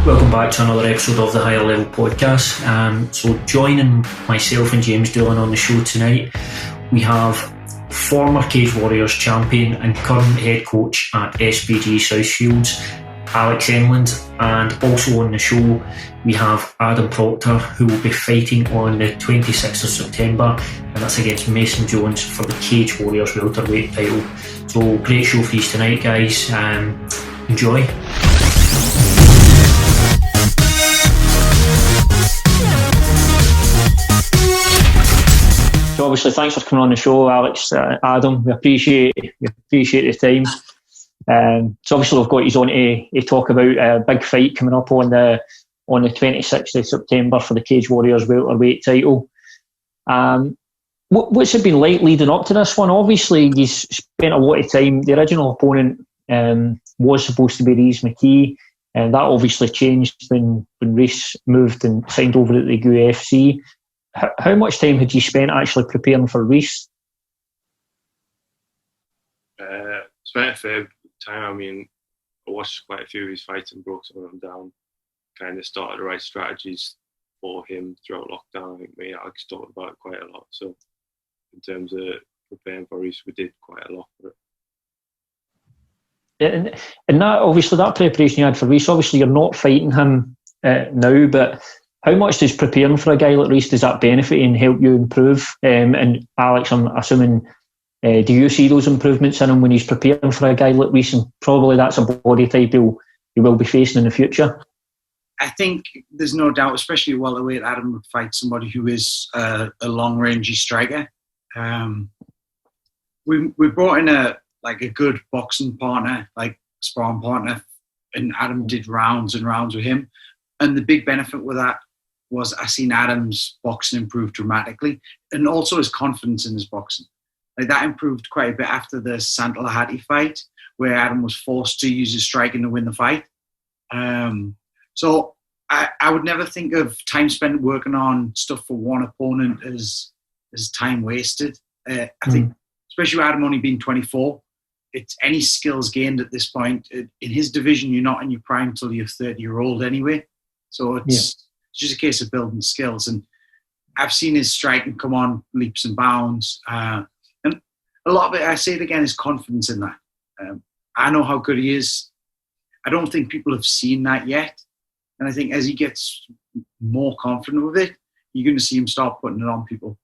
Welcome back to another episode of the Higher Level Podcast. So joining myself and James Doolan on the show tonight, we have former Cage Warriors champion and current head coach at SBG South Shields, ALEX Enlund, and also on the show we have Adam Proctor, who will be fighting on the 26th of September, and that's against Mason Jones for the Cage Warriors Welterweight title. So great show for you tonight, guys. Enjoy. So obviously, thanks for coming on the show, Alex, Adam. We appreciate the time. So obviously, we've got you on to talk about a big fight coming up on the 26th of September for the Cage Warriors welterweight title. What's it been like leading up to this one? Obviously, you spent a lot of time. The original opponent was supposed to be Reece McKee, and that obviously changed when Reece moved and signed over at the UFC. How much time had you spent actually preparing for Reece? Spent a fair time. I mean, I watched quite a few of his fights and broke some of them down. Kind of started the right strategies for him throughout lockdown. I think me and Alex talked about it quite a lot. So in terms of preparing for Reece, we did quite a lot for it. Yeah, and that obviously that preparation you had for Reece, obviously you're not fighting him now, but how much does preparing for a guy like Reece, does that benefit and help you improve? And Alex, I'm assuming, do you see those improvements in him when he's preparing for a guy like Reece? And probably that's a body type he will be facing in the future. I think there's no doubt, especially welterweight, Adam would fight somebody who is a long-rangey striker. We brought in a good boxing partner, like sparring partner, and Adam did rounds and rounds with him. And the big benefit with that was I seen Adam's boxing improve dramatically, and also his confidence in his boxing. Like that improved quite a bit after the Santalahati fight, where Adam was forced to use his striking to win the fight. So I would never think of time spent working on stuff for one opponent as time wasted. I think, especially with Adam only being 24, it's any skills gained at this point. In his division, you're not in your prime until you're 30-year-old anyway. So it's just a case of building skills. And I've seen his striking come on leaps and bounds. And a lot of it, I say it again, is confidence in that. I know how good he is. I don't think people have seen that yet. And I think as he gets more confident with it, you're going to see him start putting it on people.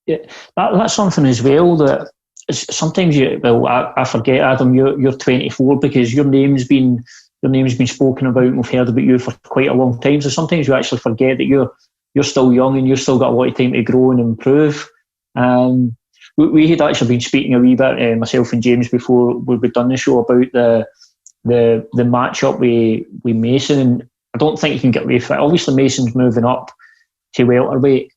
Yeah, that's something as well that sometimes I forget, Adam, you're 24 because your name's been spoken about and we've heard about you for quite a long time. So sometimes you actually forget that you're still young and you've still got a lot of time to grow and improve. We had actually been speaking a wee bit, myself and James, before we'd done the show about the matchup with Mason. And I don't think you can get away from it. Obviously, Mason's moving up to welterweight,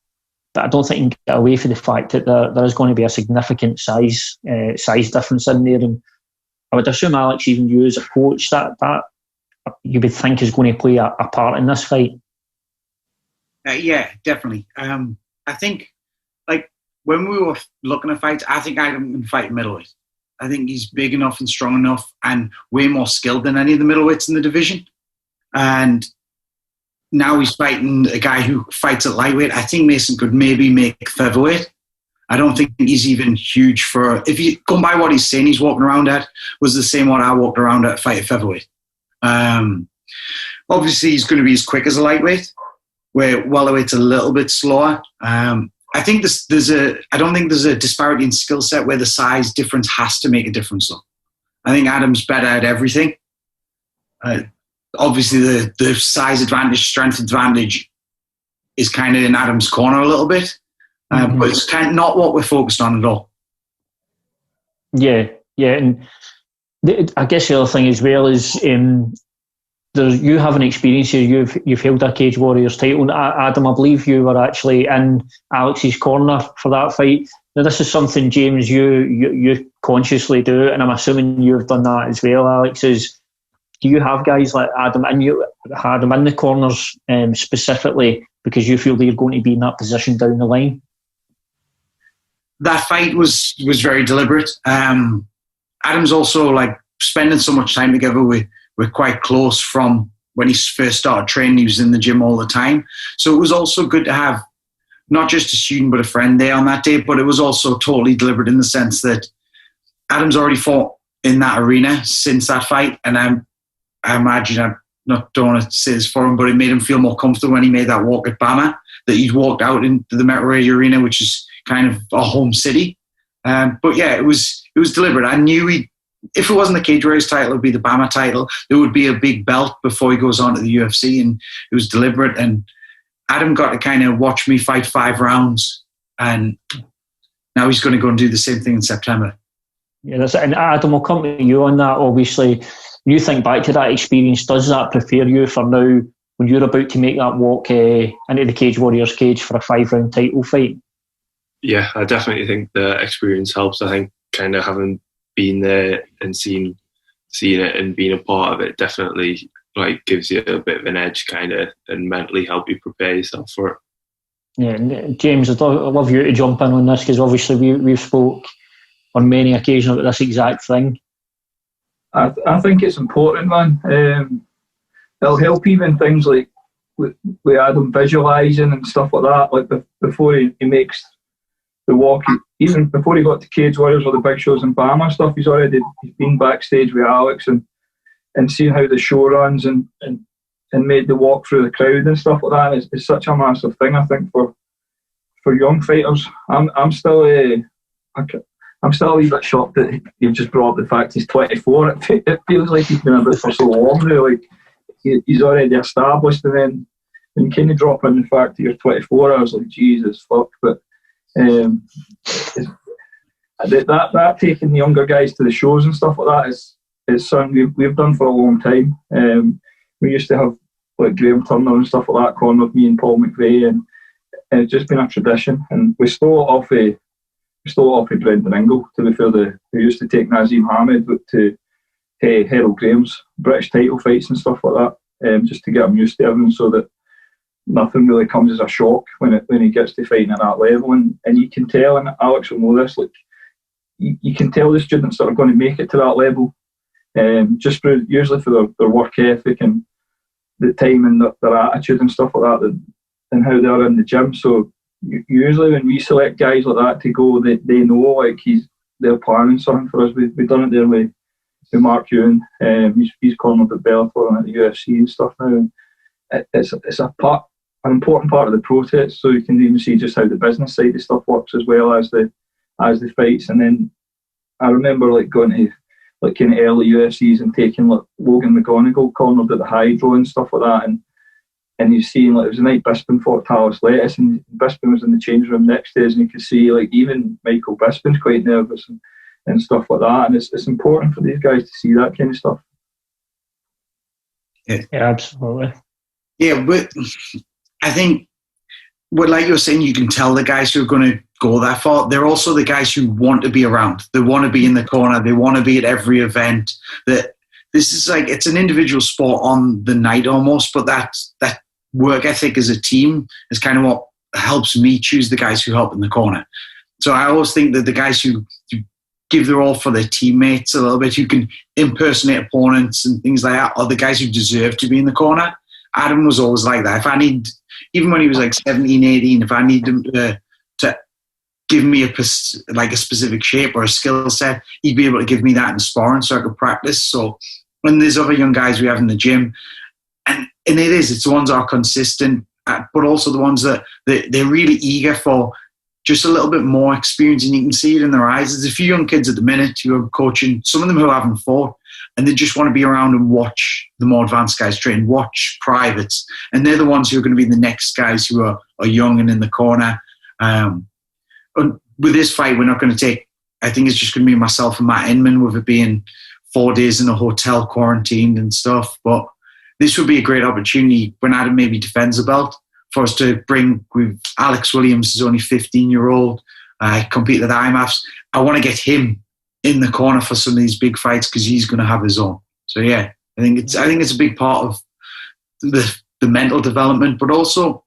but I don't think you can get away from the fact that there is going to be a significant size difference in there. And I would assume, Alex, even you as a coach, that you would think is going to play a part in this fight. Yeah, definitely. I think, when we were looking at fights, I think Adam can fight middleweight. I think he's big enough and strong enough and way more skilled than any of the middleweights in the division. And now he's fighting a guy who fights at lightweight. I think Mason could maybe make featherweight. I don't think he's even huge for... If you go by what he's saying he's walking around at, was the same what I walked around at fight at featherweight. Obviously, he's going to be as quick as a lightweight, where welterweight's a little bit slower. I think I don't think there's a disparity in skill set where the size difference has to make a difference, though. I think Adam's better at everything. Obviously, the size advantage, strength advantage is kind of in Adam's corner a little bit. But it's kind of not what we're focused on at all. Yeah. And I guess the other thing as well is you have an experience here. You've held a Cage Warriors title. Adam, I believe you were actually in Alex's corner for that fight. Now, this is something, James, you consciously do, and I'm assuming you've done that as well, Alex. Do you have guys like Adam in the corners specifically because you feel they're going to be in that position down the line? That fight was very deliberate. Adam's also spending so much time together. We're quite close from when he first started training, he was in the gym all the time. So it was also good to have not just a student, but a friend there on that day. But it was also totally deliberate in the sense that Adam's already fought in that arena since that fight. And I imagine, don't want to say this for him, but it made him feel more comfortable when he made that walk at BAMMA, that he'd walked out into the Welterweight arena, which is kind of a home city. But yeah, it was deliberate. I knew if it wasn't the Cage Warriors title, it would be the BAMMA title. There would be a big belt before he goes on to the UFC, and it was deliberate. And Adam got to kind of watch me fight 5 rounds, and now he's going to go and do the same thing in September. Yeah, that's it. And Adam, will come to you on that. Obviously, when you think back to that experience, does that prepare you for now when you're about to make that walk into the Cage Warriors cage for a 5-round title fight? Yeah, I definitely think the experience helps. I think kind of having been there and seen it and being a part of it definitely like gives you a bit of an edge, kind of, and mentally help you prepare yourself for it. Yeah, and James, I'd love you to jump in on this, because obviously we've spoke on many occasions about this exact thing. I think it's important, man. It'll help even things like with Adam visualising and stuff like that. Like before he makes the walk, even before he got to Cage Warriors or the big shows in BAMMA stuff, he's been backstage with Alex and seeing how the show runs and made the walk through the crowd and stuff like that. It's such a massive thing, I think, for young fighters. I'm still a wee bit shocked that you've just brought up the fact he's 24. It feels like he's been about for so long now. Like he's already established, and then when you kind of drop in the fact that you're 24, I was like, Jesus fuck. But that taking the younger guys to the shows and stuff like that is something we've done for a long time. We used to have like Graham Turner and stuff like that cornered me and Paul McVeigh, and it's just been a tradition. And we stole it off of Brendan Ingle, to be fair. We used to take Nazim Hamed to Harold Graham's British title fights and stuff like that, just to get him used to everything, so that nothing really comes as a shock when he gets to fighting at that level. And you can tell, and Alex will know this, like you can tell the students that are going to make it to that level, just usually for their work ethic and the time and their attitude and stuff like that, and how they are in the gym. So usually when we select guys like that to go, they know like they're planning something for us. We've done it there with Mark Ewan. He's cornered at Bellator and at the UFC and stuff now. And it's an important part of the process, so you can even see just how the business side of stuff works as well as the fights. And then I remember like going to like kind of early UFCs and taking like Logan McGonigal cornered at the Hydro and stuff like that, and you've seen like it was the night Bisping fought Talis Lettuce, and Bisping was in the change room next day, and you could see like even Michael Bisping's quite nervous and stuff like that. And it's important for these guys to see that kind of stuff. Yeah, absolutely. Yeah, but I think, like you're saying, you can tell the guys who are going to go that far. They're also the guys who want to be around. They want to be in the corner. They want to be at every event. That this is like, it's an individual sport on the night almost, but that work ethic as a team is kind of what helps me choose the guys who help in the corner. So I always think that the guys who give their all for their teammates a little bit, who can impersonate opponents and things like that, are the guys who deserve to be in the corner. Adam was always like that. If I need, even when he was like 17, 18, if I need him to give me a specific shape or a skill set, he'd be able to give me that in sparring so I could practice. So when there's other young guys we have in the gym, and it's the ones that are consistent, but also the ones that they're really eager for just a little bit more experience, and you can see it in their eyes. There's a few young kids at the minute who are coaching, some of them who haven't fought, and they just want to be around and watch the more advanced guys train, watch privates, and they're the ones who are going to be the next guys who are young and in the corner. With this fight, we're not going to take, I think it's just going to be myself and Matt Inman, with it being 4 days in a hotel quarantined and stuff. But this would be a great opportunity when Adam maybe defends a belt for us to bring, with Alex Williams is only 15-year-old, competed at IMAFs. I want to get him in the corner for some of these big fights because he's going to have his own. So yeah, I think it's a big part of the mental development, but also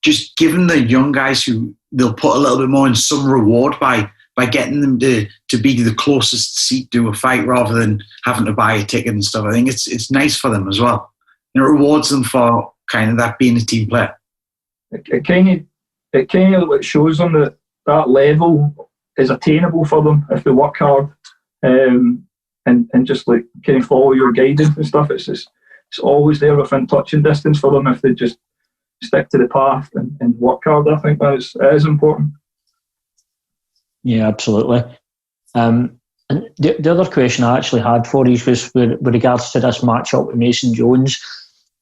just giving the young guys who they'll put a little bit more in some reward by getting them to be the closest seat to a fight rather than having to buy a ticket and stuff. I think it's nice for them as well. and it rewards them for kind of that being a team player. It kind of shows them that level is attainable for them if they work hard, and just like kind of follow your guidance and stuff. It's always there within touching distance for them if they just stick to the path and work hard. I think that is important. Yeah, absolutely. And the other question I actually had for you was with regards to this matchup with Mason Jones.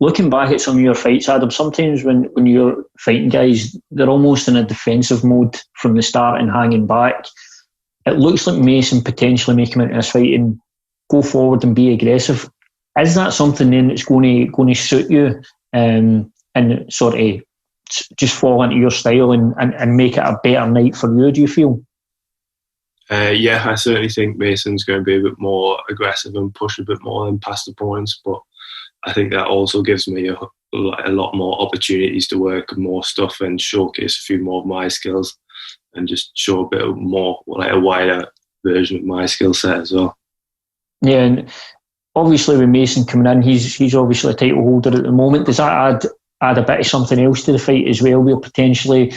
Looking back at some of your fights, Adam, sometimes when you're fighting guys, they're almost in a defensive mode from the start and hanging back. It looks like Mason potentially may come into this fight and go forward and be aggressive. Is that something then that's going to suit you and sort of just fall into your style and make it a better night for you, do you feel? Yeah, I certainly think Mason's going to be a bit more aggressive and push a bit more than past opponents, but I think that also gives me a lot more opportunities to work more stuff and showcase a few more of my skills and just show a bit more, like a wider version of my skill set as well. Yeah, and obviously with Mason coming in, he's obviously a title holder at the moment. Does that add a bit of something else to the fight as well, where potentially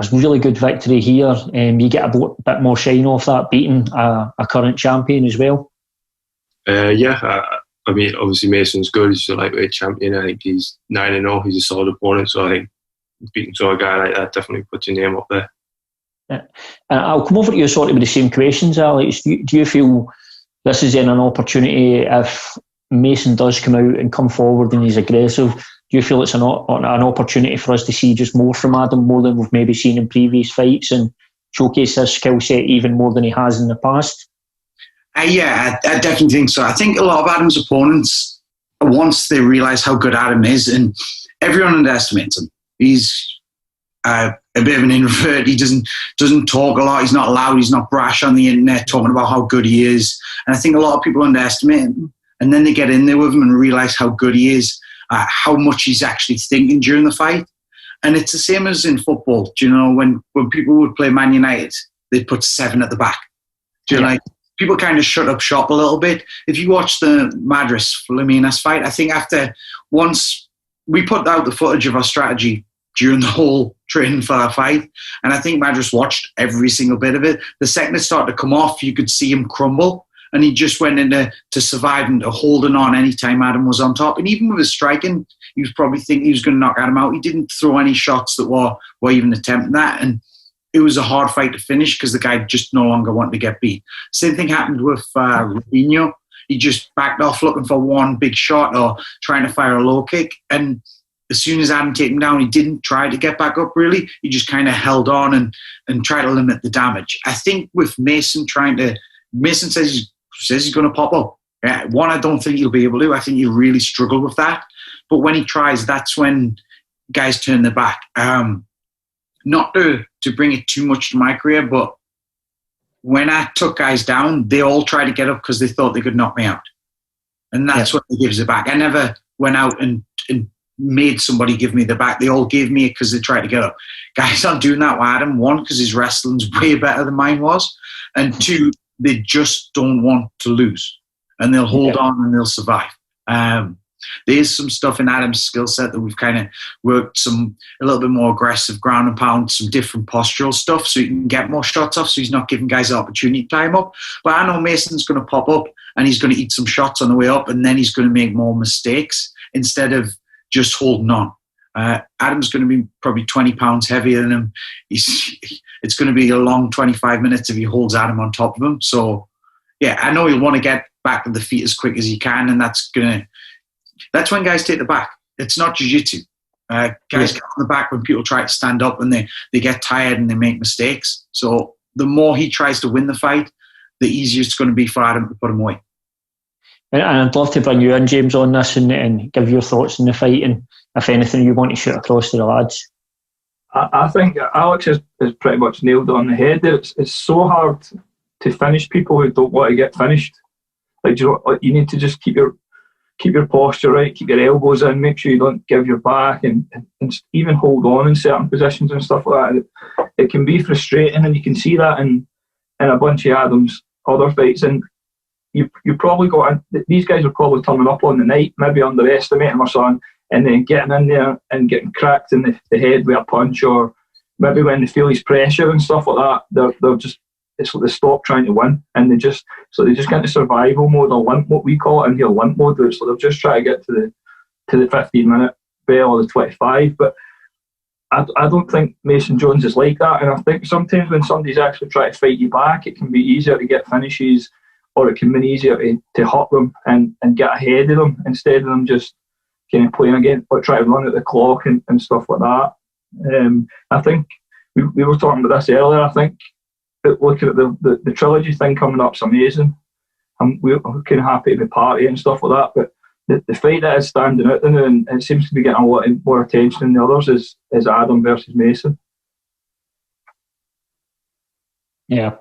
a really good victory here and you get a bit more shine off that, beating a current champion as well? Yeah, I mean, obviously Mason's good. He's a lightweight champion. I think he's 9-0. He's a solid opponent. So I think beating to a guy like that definitely puts your name up there. Yeah. I'll come over to you sort of with the same questions, Alex. Do you feel this is then an opportunity if Mason does come out and come forward and he's aggressive? Do you feel it's an opportunity for us to see just more from Adam, more than we've maybe seen in previous fights, and showcase his skill set even more than he has in the past? Yeah, I definitely think so. I think a lot of Adam's opponents, once they realise how good Adam is, and everyone underestimates him. He's a bit of an introvert. He doesn't talk a lot. He's not loud. He's not brash on the internet talking about how good he is. And I think a lot of people underestimate him. And then they get in there with him and realise how good he is, how much he's actually thinking during the fight. And it's the same as in football. Do you know, when people would play Man United, they'd put 7 at the back. Do you know, like, people kind of shut up shop a little bit. If you watch the Madras-Flaminas fight, I think once we put out the footage of our strategy during the whole training for our fight, and I think Madras watched every single bit of it. The second it started to come off, you could see him crumble, and he just went into survive and holding on anytime Adam was on top. And even with his striking, he was probably thinking he was going to knock Adam out. He didn't throw any shots that were even attempting that, and it was a hard fight to finish because the guy just no longer wanted to get beat. Same thing happened with Rubinho. He just backed off looking for one big shot or trying to fire a low kick. And as soon as Adam took him down, he didn't try to get back up really. He just kind of held on and tried to limit the damage. I think with Mason Mason says he's going to pop up. Yeah, one, I don't think he'll be able to. I think he'll really struggle with that. But when he tries, that's when guys turn their back. Not to bring it too much to my career, but when I took guys down, they all tried to get up because they thought they could knock me out. And that's what he gives it back. I never went out and made somebody give me the back. They all gave me it because they tried to get up. Guys aren't doing that with Adam. One, because his wrestling's way better than mine was. And two, they just don't want to lose. And they'll hold on and they'll survive. There's some stuff in Adam's skill set that we've kind of worked a little bit more aggressive ground and pound, some different postural stuff so he can get more shots off, so he's not giving guys the opportunity to time up. But I know Mason's going to pop up and he's going to eat some shots on the way up, and then he's going to make more mistakes instead of just holding on. Adam's going to be probably 20 pounds heavier than him. It's going to be a long 25 minutes if he holds Adam on top of him. So, yeah, I know he'll want to get back to the feet as quick as he can, and that's when guys take the back. It's not jiu-jitsu. Guys get on the back when people try to stand up and they get tired and they make mistakes. So the more he tries to win the fight, the easier it's going to be for Adam to put him away. And I'd love to bring you in, James, on this and give your thoughts on the fight, and if anything you want to shoot across to the lads. I think Alex has pretty much nailed it on the head. It's so hard to finish people who don't want to get finished. Like, you need to just keep your posture right, keep your elbows in, make sure you don't give your back, and even hold on in certain positions and stuff like that. It can be frustrating, and you can see that in a bunch of Adam's other fights. And you probably got these guys are probably turning up on the night, maybe underestimating or something, and then getting in there and getting cracked in the head with a punch, or maybe when they feel his pressure and stuff like that, they're just, it's like they stop trying to win, and they just get into survival mode, or limp, what we call it in here, limp mode. So they're just trying to get to the 15-minute bell or the 25. But I don't think Mason Jones is like that, and I think sometimes when somebody's actually trying to fight you back, it can be easier to get finishes, or it can be easier to hurt them and get ahead of them, instead of them just kind of playing again, or trying to run at the clock and stuff like that. I think we were talking about this earlier. I think looking at the trilogy thing coming up is amazing. We're kind of happy to be party and stuff like that, but the fight that is standing out now, and it seems to be getting a lot more attention than the others, is Adam versus Mason. Yeah,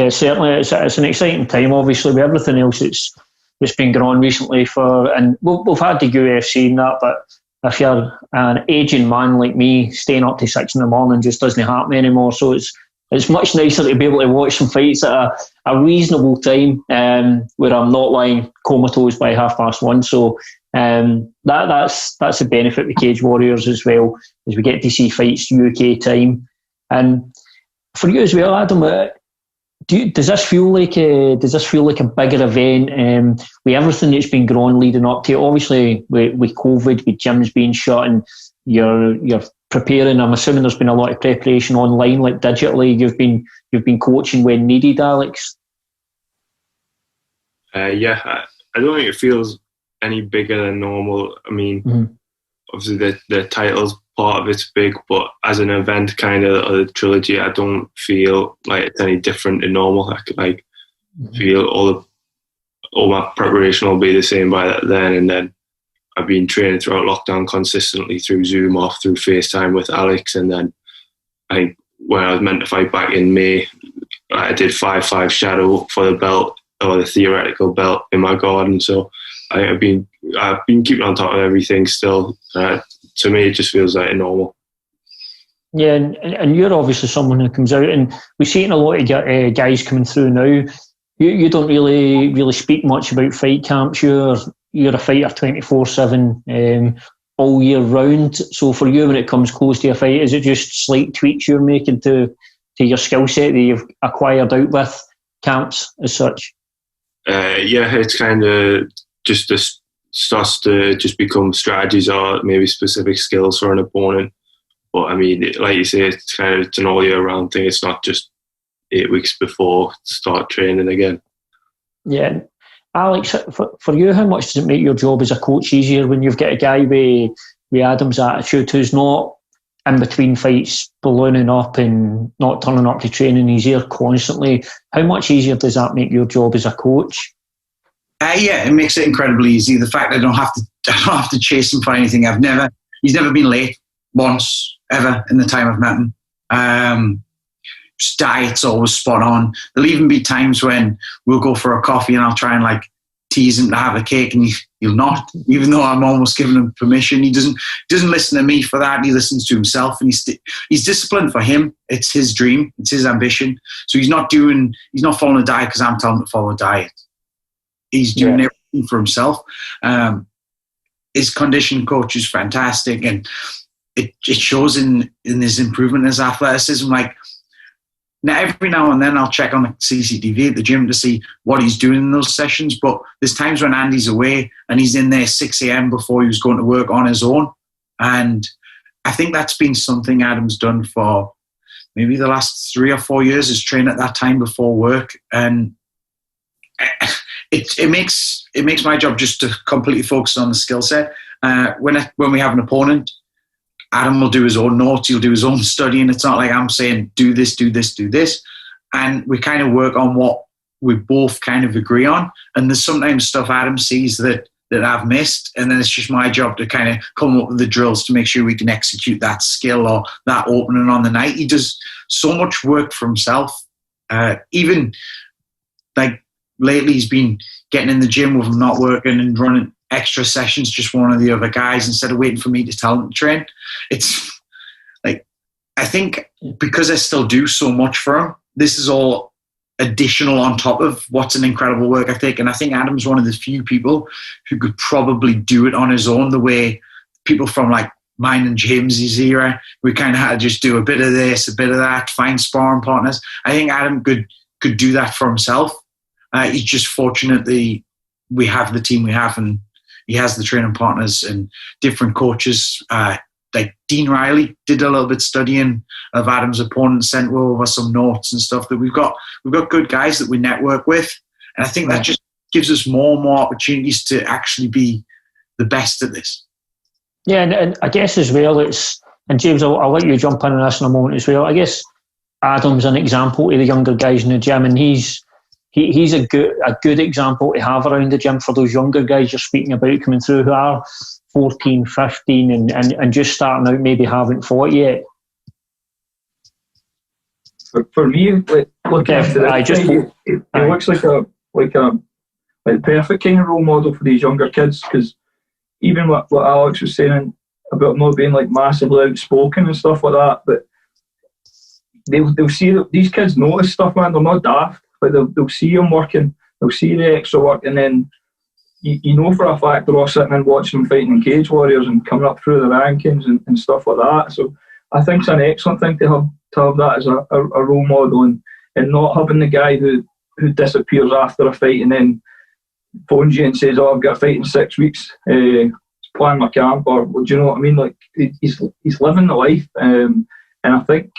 certainly it's an exciting time, obviously, with everything else that's been going on recently. And we've had the UFC and that, but if you're an aging man like me, staying up to 6 a.m. just doesn't happen anymore. So it's much nicer to be able to watch some fights at a reasonable time, where I'm not lying comatose by 1:30. So that's a benefit with Cage Warriors as well, as we get to see fights UK time. And for you as well, Adam, does this feel like a bigger event, with everything that's been going on leading up to it? Obviously, with COVID, with gyms being shut, and you're preparing. I'm assuming there's been a lot of preparation online, like digitally. You've been coaching when needed, Alex. I don't think it feels any bigger than normal. I mean, obviously the titles part of it's big, but as an event kind of the trilogy, I don't feel like it's any different to normal. I could feel all my preparation will be the same by then, and then I've been training throughout lockdown consistently through Zoom or through FaceTime with Alex, and then I think when I was meant to fight back in May, I did 5-5 shadow for the belt, or the theoretical belt, in my garden. So I've been keeping on top of everything still. To me, it just feels like normal. Yeah, and you're obviously someone who comes out, and we're seeing a lot of guys coming through now. You don't really speak much about fight camps. You're a fighter 24/7 all year round. So for you, when it comes close to a fight, is it just slight tweaks you're making to your skill set that you've acquired out with camps as such? It's kind of just starts to just become strategies or maybe specific skills for an opponent. But I mean, like you say, it's an all year round thing. It's not just 8 weeks before start training again. Yeah. Alex, for you, how much does it make your job as a coach easier when you've got a guy with Adam's attitude, who's not in between fights ballooning up and not turning up to training? He's here constantly. How much easier does that make your job as a coach? It makes it incredibly easy. The fact I don't have to chase him for anything. He's never been late once ever in the time I've met him. His diet's always spot on. There'll even be times when we'll go for a coffee and I'll try and tease him to have a cake, and he'll not, even though I'm almost giving him permission. He doesn't listen to me for that. He listens to himself, and he's disciplined for him. It's his dream. It's his ambition. So he's not following a diet because I'm telling him to follow a diet. He's doing everything for himself. His conditioning coach is fantastic, and it shows in his improvement in his athleticism. Now, every now and then I'll check on the CCTV at the gym to see what he's doing in those sessions, but there's times when Andy's away and he's in there 6 a.m. before he was going to work on his own. And I think that's been something Adam's done for maybe the last 3 or 4 years, is train at that time before work. And it makes my job just to completely focus on the skill set. When we have an opponent, Adam will do his own notes, he'll do his own studying. It's not like I'm saying, do this, do this, do this. And we kind of work on what we both kind of agree on. And there's sometimes stuff Adam sees that I've missed. And then it's just my job to kind of come up with the drills to make sure we can execute that skill or that opening on the night. He does so much work for himself. Even lately, he's been getting in the gym with him not working and running extra sessions, just one of the other guys, instead of waiting for me to tell him to train. It's I think because I still do so much for him, this is all additional on top of what's an incredible work ethic. And I think Adam's one of the few people who could probably do it on his own, the way people from like mine and James's era, we kind of had to just do a bit of this, a bit of that, find sparring partners. I think Adam could do that for himself. He's just fortunately we have the team we have, and he has the training partners and different coaches. Like Dean Riley did a little bit studying of Adam's opponent, sent over some notes and stuff. That we've got good guys that we network with, and I think that just gives us more and more opportunities to actually be the best at this. Yeah, and I guess as well, and James, I'll let you jump in on this in a moment as well. I guess Adam's an example to the younger guys in the gym, and he's a good example to have around the gym for those younger guys you're speaking about coming through who are 14, 15 and just starting out, maybe haven't fought yet. For me, looking at it, it looks like a perfect kind of role model for these younger kids, because even what Alex was saying about not being like massively outspoken and stuff like that, but they'll see that these kids notice stuff, man. They're not daft. Like they'll see him working, they'll see the extra work, and then you know for a fact they're all sitting and watching them fighting in Cage Warriors and coming up through the rankings and stuff like that. So I think it's an excellent thing to have that as a role model, and not having the guy who disappears after a fight and then phones you and says, "Oh, I've got a fight in 6 weeks. Plan my camp," or do you know what I mean? Like he's living the life, and I think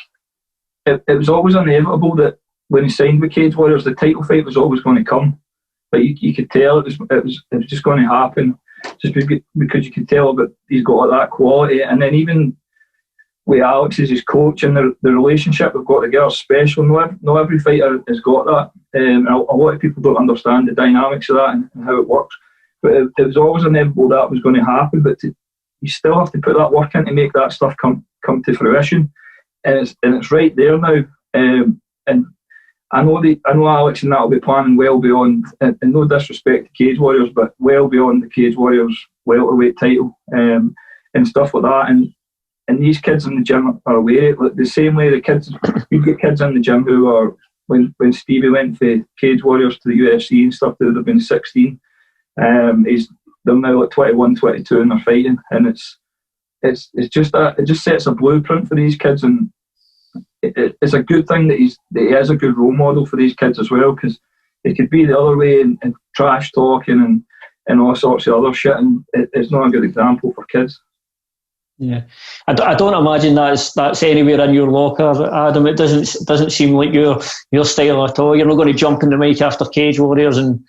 it was always inevitable that when he signed with Cage Warriors, the title fight was always going to come. Like you could tell it was just going to happen, just because you could tell that he's got that quality. And then even with Alex as his coach and the relationship we've got together is special. Not every fighter has got that. And a lot of people don't understand the dynamics of that and how it works. But it was always inevitable that was going to happen. But you still have to put that work in to make that stuff come to fruition. And it's right there now. And I know Alex and that will be planning well beyond, and no disrespect to Cage Warriors, but well beyond the Cage Warriors welterweight title and stuff like that. And these kids in the gym are aware, like the same way you get kids in the gym who are, when Stevie went for Cage Warriors to the UFC and stuff, they would have been 16. They're now like 21, 22 and they're fighting, and it's just that it just sets a blueprint for these kids, and it's a good thing that he is a good role model for these kids as well, because it could be the other way and trash talking and all sorts of other shit, and it's not a good example for kids. Yeah, I don't imagine that's anywhere in your locker, Adam. It doesn't seem like your style at all. You're not going to jump in the mic after Cage Warriors and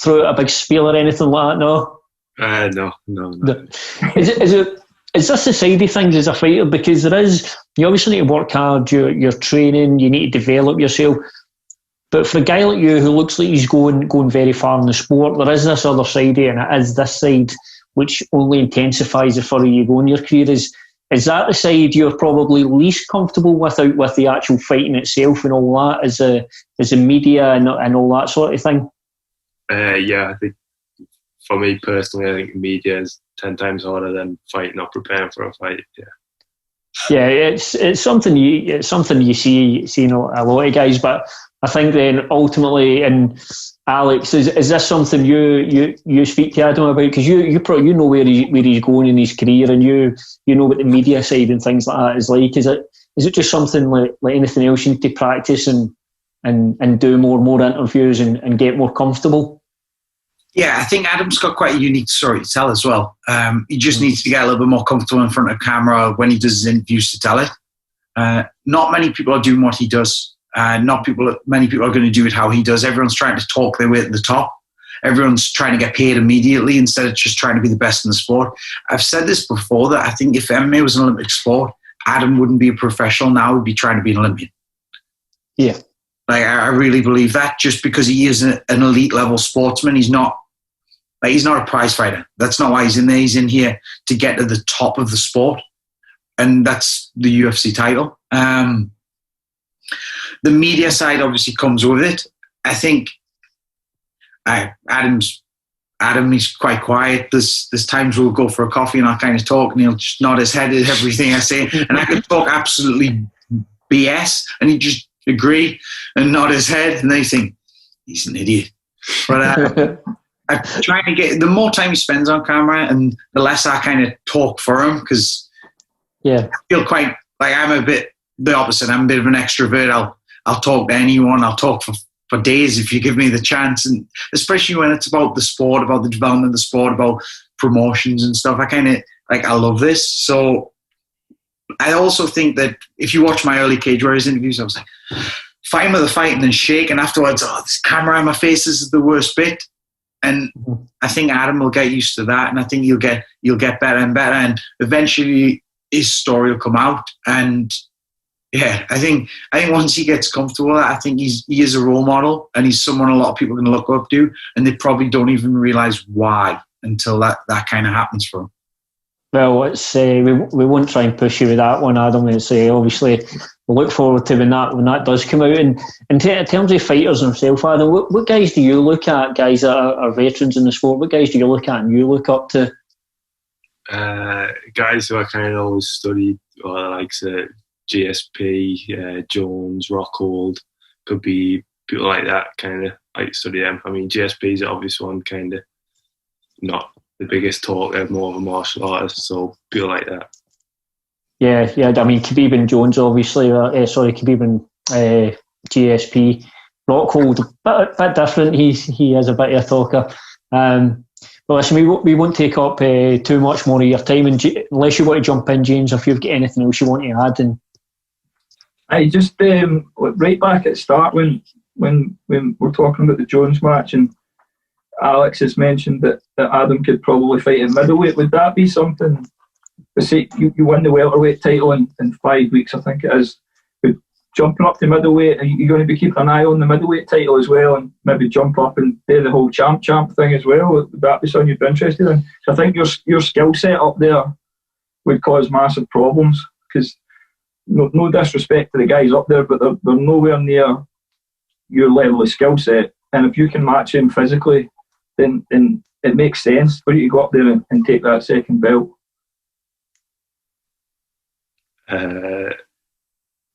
throw out a big spiel or anything like that, no? No. Is this the side of things as a fighter? Because you obviously need to work hard, you're training, you need to develop yourself. But for a guy like you who looks like he's going very far in the sport, there is this other side of it, and it is this side which only intensifies the further you go in your career. Is that the side you're probably least comfortable with the actual fighting itself and all that, as the media and all that sort of thing? Yeah, I think for me personally, I think media is 10 times harder than fighting or preparing for a fight. Yeah, it's something you see a lot of guys, but I think then ultimately, and Alex, is this something you speak to Adam about, because you probably know where he's going in his career, and you know what the media side and things like that is like. Is it just something like anything else you need to practice and do more interviews and get more comfortable? Yeah, I think Adam's got quite a unique story to tell as well. He just needs to get a little bit more comfortable in front of camera when he does his interviews to tell it. Not many people are doing what he does. Many people are going to do it how he does. Everyone's trying to talk their way to the top. Everyone's trying to get paid immediately instead of just trying to be the best in the sport. I've said this before, that I think if MMA was an Olympic sport, Adam wouldn't be a professional now, he'd be trying to be an Olympian. Yeah. Like, I really believe that, just because he is an elite level sportsman. He's not a prize fighter. That's not why he's in there. He's in here to get to the top of the sport, and that's the UFC title. The media side obviously comes with it. I think Adam, he's quite quiet. There's times we'll go for a coffee and I'll kind of talk, and he'll just nod his head at everything I say, and I could talk absolutely BS, and agree and nod his head, and they think he's an idiot. But I'm trying to get, the more time he spends on camera and the less I kind of talk for him, because I feel quite like I'm a bit the opposite. I'm a bit of an extrovert. I'll talk to anyone. I'll talk for days if you give me the chance, and especially when it's about the sport, about the development of the sport, about promotions and stuff. I kind of I love this. So I also think that if you watch my early Cage Warriors interviews, I was like, fighting with a fight and then shake, and afterwards, this camera on my face, this is the worst bit. And I think Adam will get used to that, and I think you'll get better and better, and eventually his story will come out. And yeah, I think once he gets comfortable, I think he is a role model, and he's someone a lot of people can look up to, and they probably don't even realize why until that kind of happens for him. Well, it's we won't try and push you with that one, Adam. It's obviously we'll look forward to when that does come out. And in terms of fighters themselves, Adam, what guys do you look at? Guys that are veterans in the sport. What guys do you look at and you look up to? Guys who I kind of always studied, like GSP, Jones, Rockhold, could be people like that. Kind of like study them. I mean, GSP is the obvious one, kind of not the biggest talker, more of a martial artist, so people like that. Yeah. I mean, Khabib and Jones, obviously. Khabib and GSP. Rockhold, bit different. He is a bit of a talker. Well, listen, we won't take up too much more of your time, and unless you want to jump in, James, if you've got anything else you want to add. And I just right back at the start when we're talking about the Jones match, and Alex has mentioned that Adam could probably fight in middleweight. Would that be something? Say you win the welterweight title in 5 weeks, I think it is. But jumping up to middleweight, are you going to be keeping an eye on the middleweight title as well, and maybe jump up and do the whole champ thing as well? Would that be something you'd be interested in? I think your skill set up there would cause massive problems, because no disrespect to the guys up there, but they're nowhere near your level of skill set. And if you can match him physically, then it makes sense for you to go up there and take that second belt.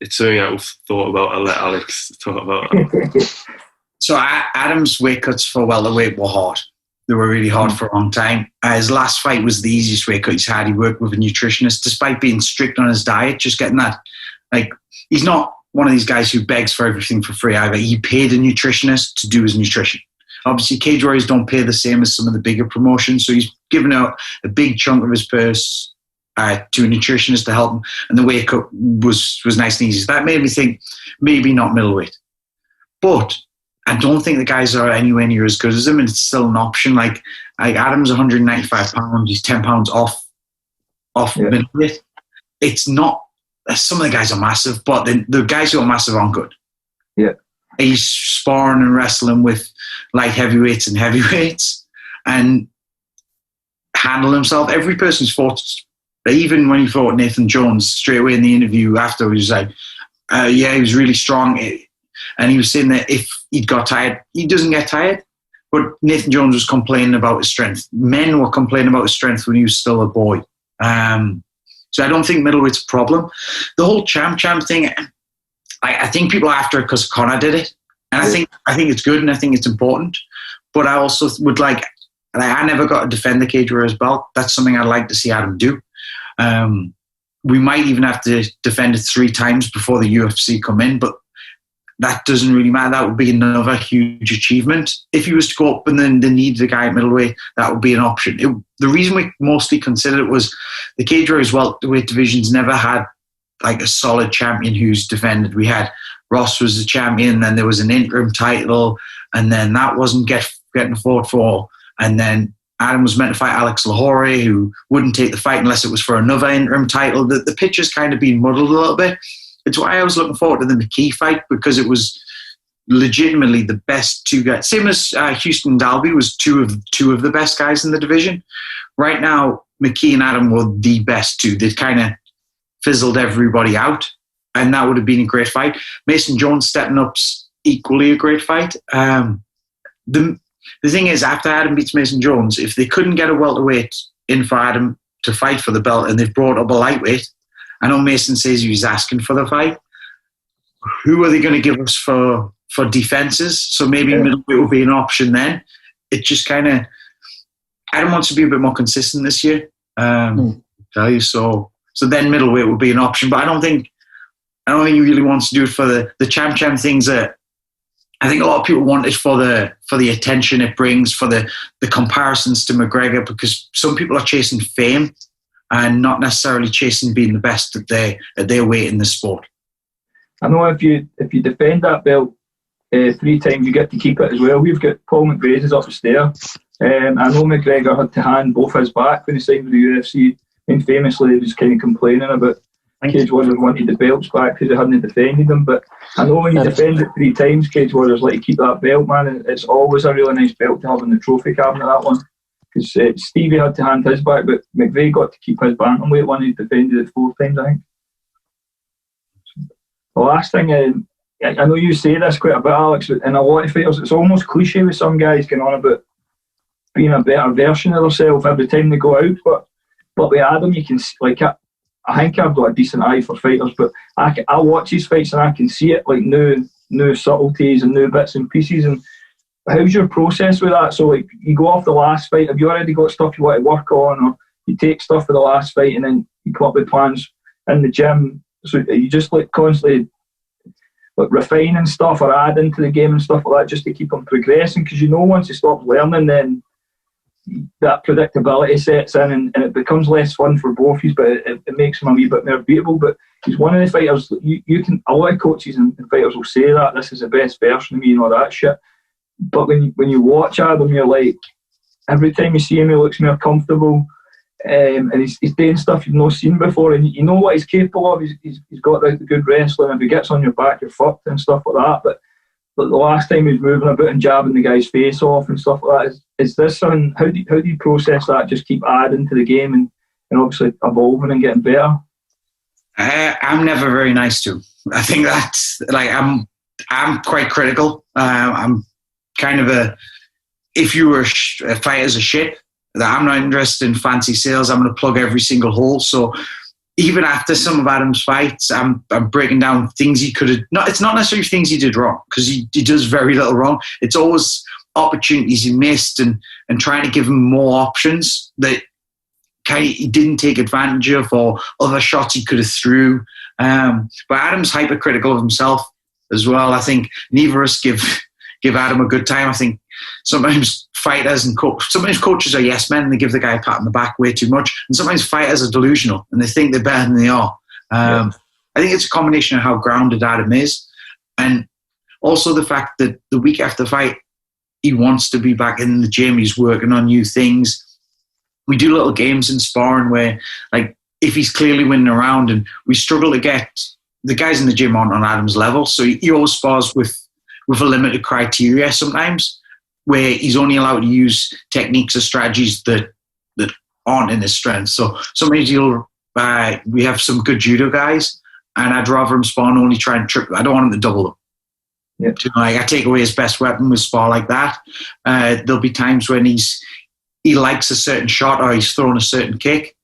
It's something I've thought about. I'll let Alex talk about it. So Adam's weight cuts for welterweight were hard. They were really hard for a long time. His last fight was the easiest weight cut he's had. He worked with a nutritionist, despite being strict on his diet, just getting that. He's not one of these guys who begs for everything for free either. He paid a nutritionist to do his nutrition. Obviously, Cage Warriors don't pay the same as some of the bigger promotions, so he's given out a big chunk of his purse to a nutritionist to help him, and the weight cut was nice and easy. So that made me think maybe not middleweight. But I don't think the guys are anywhere near as good as him, and it's still an option. Like Adam's 195 pounds, he's 10 pounds off middleweight. It's not. Some of the guys are massive, but the guys who are massive aren't good. Yeah. He's sparring and wrestling with light heavyweights and heavyweights and handle himself. Every person's fought, even when he fought Nathan Jones, straight away in the interview after, he was like, he was really strong. And he was saying that if he'd got tired, he doesn't get tired. But Nathan Jones was complaining about his strength. Men were complaining about his strength when he was still a boy. So I don't think middleweight's a problem. The whole champ thing, I think people are after it because Conor did it. And I think it's good and I think it's important. But I also would like I never got to defend the Cage Warriors belt. That's something I'd like to see Adam do. We might even have to defend it 3 times before the UFC come in, but that doesn't really matter. That would be another huge achievement. If he was to go up and then they need the guy at middleweight, that would be an option. The reason we mostly considered it was the Cage Warriors welterweight divisions never had like a solid champion who's defended. We had Ross was the champion, then there was an interim title, and then that wasn't getting fought for. And then Adam was meant to fight Alex Lahore, who wouldn't take the fight unless it was for another interim title. The picture's kind of been muddled a little bit. It's why I was looking forward to the McKee fight, because it was legitimately the best 2 guys. Same as Houston Dalby was two of the best guys in the division. Right now, McKee and Adam were the best 2. They'd kind of fizzled everybody out, and that would have been a great fight. Mason Jones stepping up's equally a great fight. The thing is, after Adam beats Mason Jones, if they couldn't get a welterweight in for Adam to fight for the belt and they've brought up a lightweight, I know Mason says he was asking for the fight, who are they going to give us for defenses? So maybe middleweight will be an option then. It just kind of, Adam wants to be a bit more consistent this year. Tell you so then middleweight will be an option, but I don't think he really wants to do it for the champ things that I think a lot of people want it for the attention it brings, for the comparisons to McGregor, because some people are chasing fame and not necessarily chasing being the best at their weight in the sport. I know if you defend that belt 3 times, you get to keep it as well. We've got Paul McGregor's up the stair. I know McGregor had to hand both his back when he signed with the UFC. And famously, he was kind of complaining about Cage Warriors wanted the belts back because they hadn't defended them. But I know when you defend it 3 times, Cage Warriors like to keep that belt, man. It's always a really nice belt to have in the trophy cabinet, that one. Because Stevie had to hand his back, but McVeigh got to keep his bantamweight one. He defended it 4 times, I think. The last thing, I know you say this quite a bit, Alex, but in a lot of fighters, it's almost cliche with some guys going on about being a better version of themselves every time they go out. But with Adam, you can, like, I think I've got a decent eye for fighters, but I watch his fights and I can see it, like, new subtleties and new bits and pieces. And how's your process with that? So, like, you go off the last fight, have you already got stuff you want to work on, or you take stuff for the last fight and then you come up with plans in the gym? So you just like constantly like refining stuff or adding to the game and stuff like that just to keep them progressing, because once you stop learning, then that predictability sets in and it becomes less fun for both of you, but it makes them a wee bit more beatable. But he's one of the fighters, you can, a lot of coaches and fighters will say that this is the best version of me and all that shit, but when you watch Adam, you're like, every time you see him he looks more comfortable. And he's doing stuff you've not seen before, and you know what he's capable of. He's got like the good wrestling. If he gets on your back, you're fucked and stuff like that. But the last time he was moving about and jabbing the guy's face off and stuff like that, is this something? How do you process that? Just keep adding to the game and obviously evolving and getting better. I'm never very nice to him. I think that's like I'm quite critical. I'm kind of if you were a fight as a ship, that I'm not interested in fancy sales. I'm going to plug every single hole. So even after some of Adam's fights, I'm breaking down things he could have. It's not necessarily things he did wrong, because he does very little wrong. It's always opportunities he missed and trying to give him more options that he didn't take advantage of, or other shots he could have threw. But Adam's hypercritical of himself as well. I think neither of us give Adam a good time. I think sometimes fighters and sometimes coaches are yes men and they give the guy a pat on the back way too much, and sometimes fighters are delusional and they think they're better than they are. I think it's a combination of how grounded Adam is, and also the fact that the week after the fight he wants to be back in the gym. He's working on new things. We do little games in sparring where, like, if he's clearly winning a round and we struggle to get the guys in the gym on Adam's level, so he always spars with a limited criteria sometimes, where he's only allowed to use techniques or strategies that aren't in his strength. So sometimes we have some good judo guys, and I'd rather him spar and only try and trip. I don't want him to double them. Yep. Like, I take away his best weapon with spar like that. There'll be times when he likes a certain shot or he's throwing a certain kick,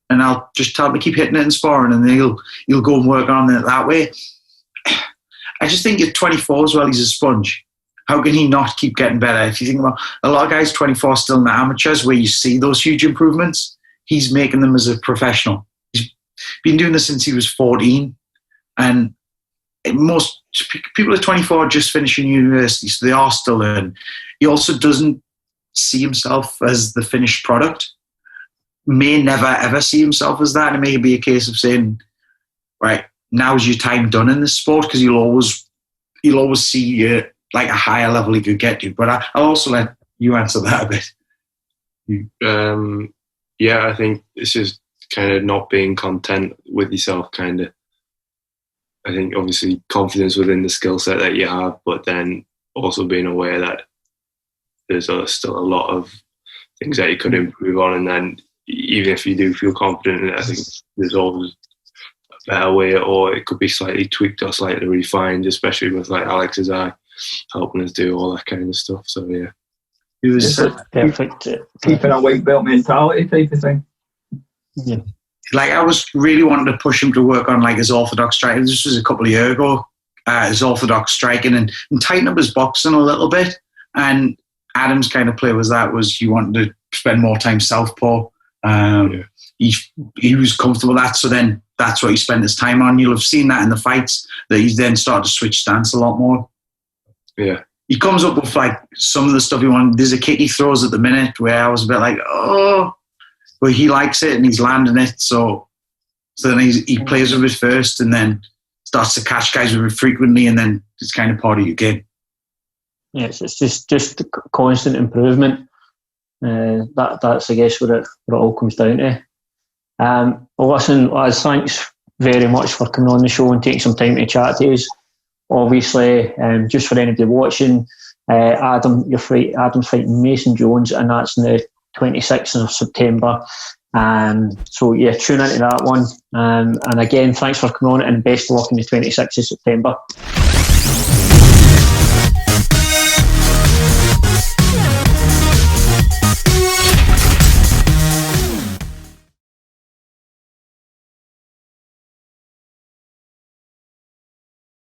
and I'll just tell him to keep hitting it and sparring, and then he'll go and work on it that way. I just think at 24 as well, he's a sponge. How can he not keep getting better? If you think about a lot of guys 24 still in the amateurs where you see those huge improvements, he's making them as a professional. He's been doing this since he was 14. And most people at 24 are just finishing university, so they are still learning. He also doesn't see himself as the finished product. May never ever see himself as that. It may be a case of saying, right, now's your time done in this sport, because he'll always see you like a higher level he could get to. But I'll also let you answer that a bit. Yeah, I think this is kind of not being content with yourself, kind of. I think obviously confidence within the skill set that you have, but then also being aware that there's still a lot of things that you could improve on. And then even if you do feel confident in it, I think there's always a better way, or it could be slightly tweaked or slightly refined, especially with like Alex's eye helping us do all that kind of stuff. So yeah, it was perfect. Keeping a white belt mentality type of thing. Yeah. Like, I was really wanting to push him to work on like his orthodox striking. This was a couple of years ago, his orthodox striking and tighten up his boxing a little bit. And Adam's kind of play was you wanted to spend more time southpaw. He was comfortable with that, so then that's what he spent his time on. You'll have seen that in the fights, that he's then started to switch stance a lot more. Yeah. He comes up with like some of the stuff he wanted. There's a kick he throws at the minute where I was a bit like, oh, but he likes it and he's landing it. So then he plays with it first and then starts to catch guys with it frequently, and then it's kind of part of your game. Yes, it's just constant improvement. That's I guess what it all comes down to. Well, listen, lads, thanks very much for coming on the show and taking some time to chat to us. Obviously, just for anybody watching, Adam's fighting Mason Jones, and that's on the 26th of September. So yeah, tune into that one. And again, thanks for coming on, and best of luck on the 26th of September.